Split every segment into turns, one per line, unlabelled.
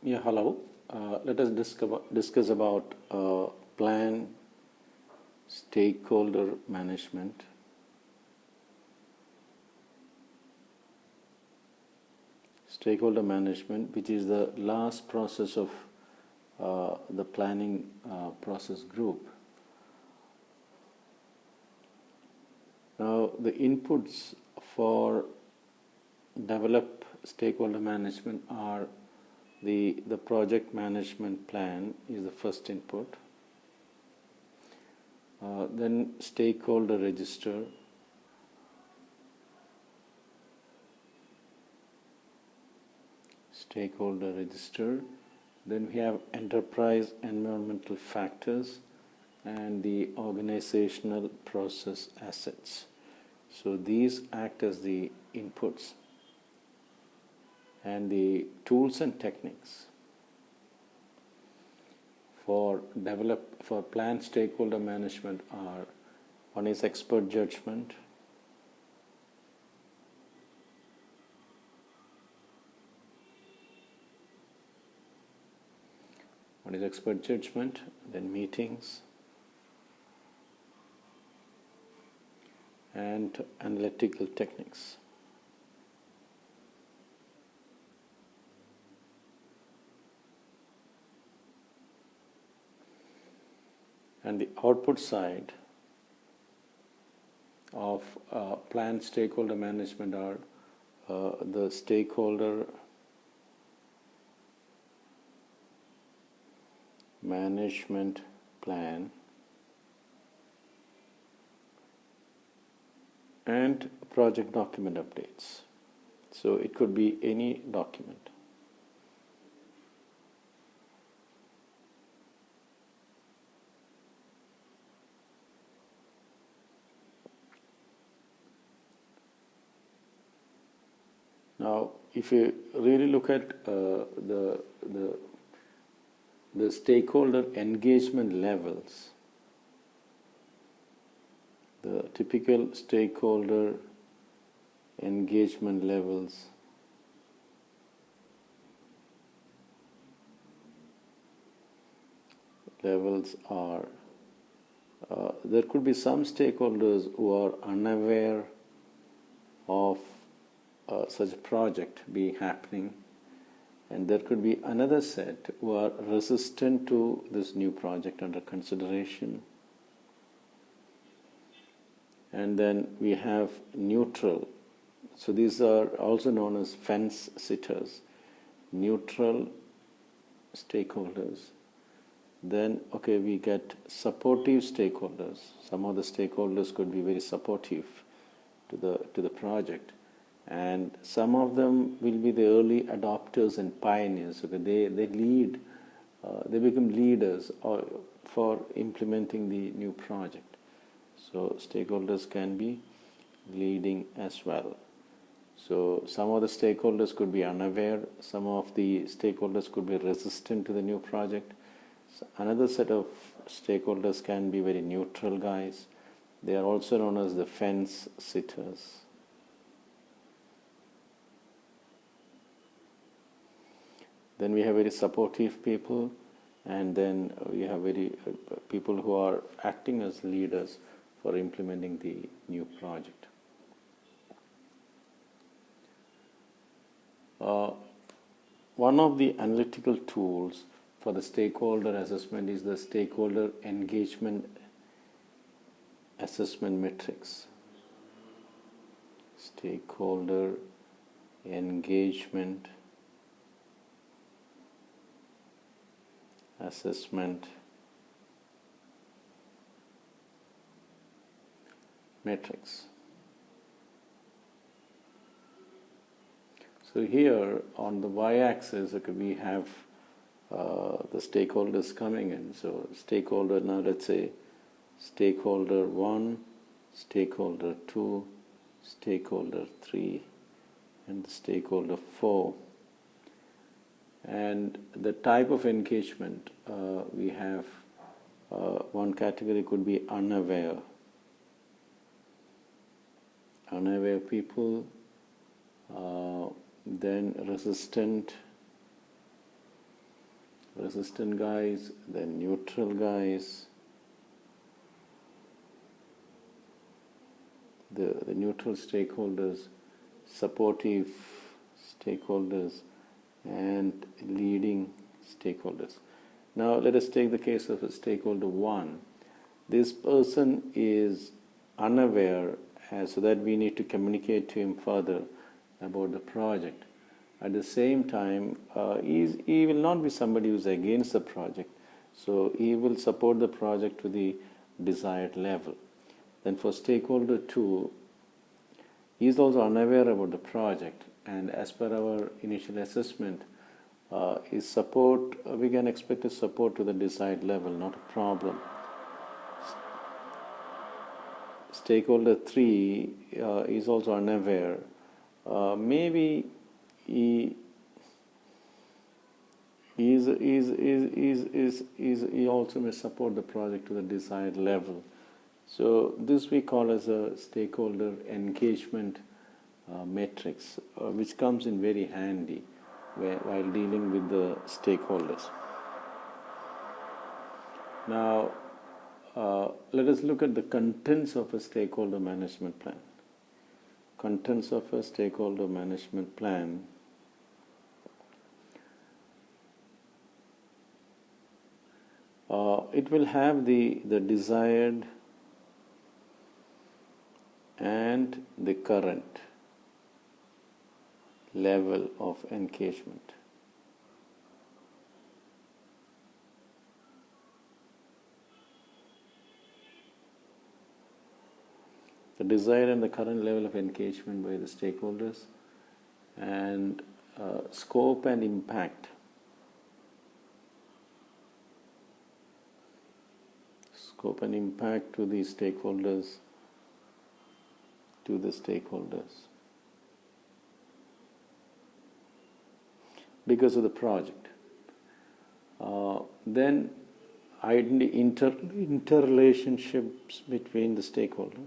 Yeah, hello. Let us discuss about plan stakeholder management. Stakeholder management, which is the last process of the planning process group. Now, the inputs for develop stakeholder management are the project management plan is the first input. Then stakeholder register, then we have enterprise environmental factors and the organizational process assets. So these act as the inputs, and the tools and techniques for plan stakeholder management are: one is expert judgment, then meetings, and analytical techniques. And the output side of planned stakeholder management are the stakeholder management plan and project document updates. So it could be any document. Now, if you really look at the stakeholder engagement levels, the typical stakeholder engagement levels are there could be some stakeholders who are unaware of such a project be happening, and there could be another set who are resistant to this new project under consideration. And then we have neutral. So these are also known as fence sitters, neutral stakeholders. Then, we get supportive stakeholders. Some of the stakeholders could be very supportive to the project, and some of them will be the early adopters and pioneers. They lead, they become leaders for implementing the new project. So stakeholders can be leading as well. So some of the stakeholders could be unaware, some of the stakeholders could be resistant to the new project. So another set of stakeholders can be very neutral guys. They are also known as the fence sitters. Then we have very supportive people, and then we have very people who are acting as leaders for implementing the new project. One of the analytical tools for the stakeholder assessment is the stakeholder engagement assessment matrix. Stakeholder engagement assessment matrix. So here on the y-axis, we have the stakeholders coming in. So stakeholder, now let's say Stakeholder1, Stakeholder2, Stakeholder3, and Stakeholder4. And the type of engagement we have, one category could be unaware. Unaware people, then resistant, resistant guys, then neutral guys, the neutral stakeholders, supportive stakeholders, and leading stakeholders. Now let us take the case of a stakeholder 1. This person is unaware, so that we need to communicate to him further about the project. At the same time, he will not be somebody who is against the project, so he will support the project to the desired level. Then for stakeholder 2, he is also unaware about the project, and as per our initial assessment, his support, we can expect his support to the desired level, not a problem. Stakeholder 3 is also unaware. Maybe he also may support the project to the desired level. So this we call as a stakeholder engagement matrix, which comes in very handy while dealing with the stakeholders. Now, let us look at the contents of a stakeholder management plan. Contents of a stakeholder management plan. It will have the desired and the current level of engagement. The desired and the current level of engagement by the stakeholders, and scope and impact. Scope and impact to the stakeholders. Because of the project. Then interrelationships between the stakeholder.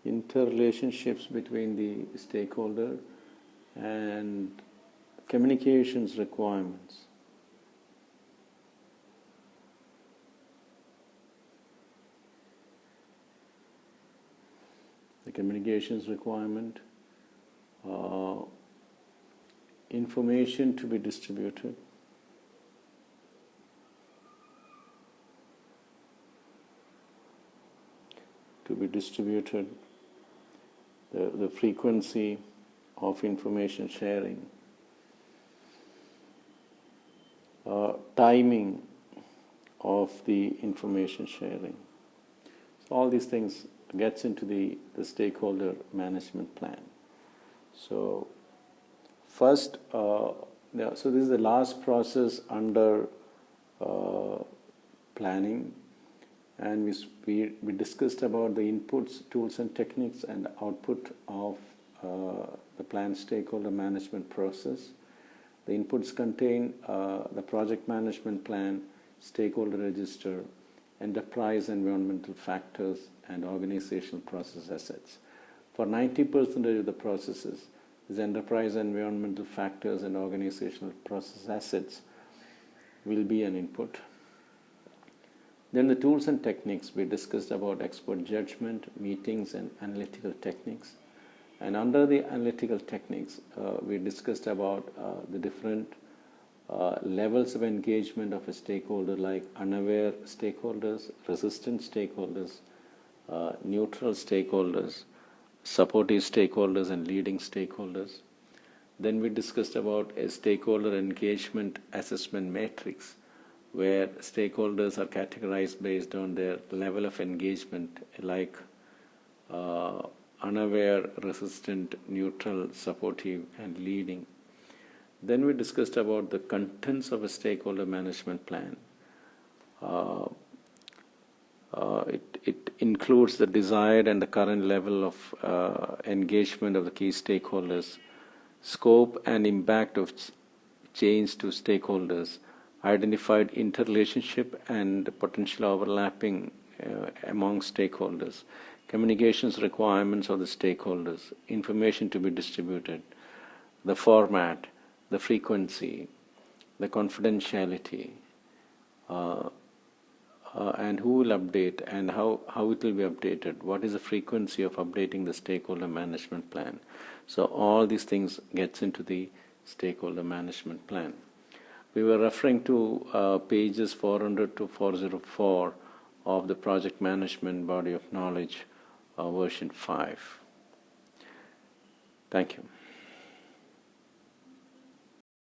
Interrelationships between the stakeholder and communications requirements. The communications requirement, information to be distributed, the frequency of information sharing, timing of the information sharing. So all these things gets into the stakeholder management plan. So first, so this is the last process under planning, and we discussed about the inputs, tools and techniques, and output of the plan stakeholder management process. The inputs contain the project management plan, stakeholder register, enterprise environmental factors, and organizational process assets. For 90% of the processes, these enterprise environmental factors and organizational process assets will be an input. Then the tools and techniques, we discussed about expert judgment, meetings, and analytical techniques. And under the analytical techniques, we discussed about the different levels of engagement of a stakeholder, like unaware stakeholders, resistant stakeholders, neutral stakeholders, supportive stakeholders, and leading stakeholders. Then we discussed about a stakeholder engagement assessment matrix, where stakeholders are categorized based on their level of engagement, like unaware, resistant, neutral, supportive, and leading. Then we discussed about the contents of a stakeholder management plan. It includes the desired and the current level of engagement of the key stakeholders, scope and impact of change to stakeholders, identified interrelationship and potential overlapping among stakeholders, communications requirements of the stakeholders, information to be distributed, the format, the frequency, the confidentiality, and who will update and how it will be updated, what is the frequency of updating the stakeholder management plan. So all these things gets into the stakeholder management plan. We were referring to pages 400 to 404 of the project management body of knowledge version 5. Thank you.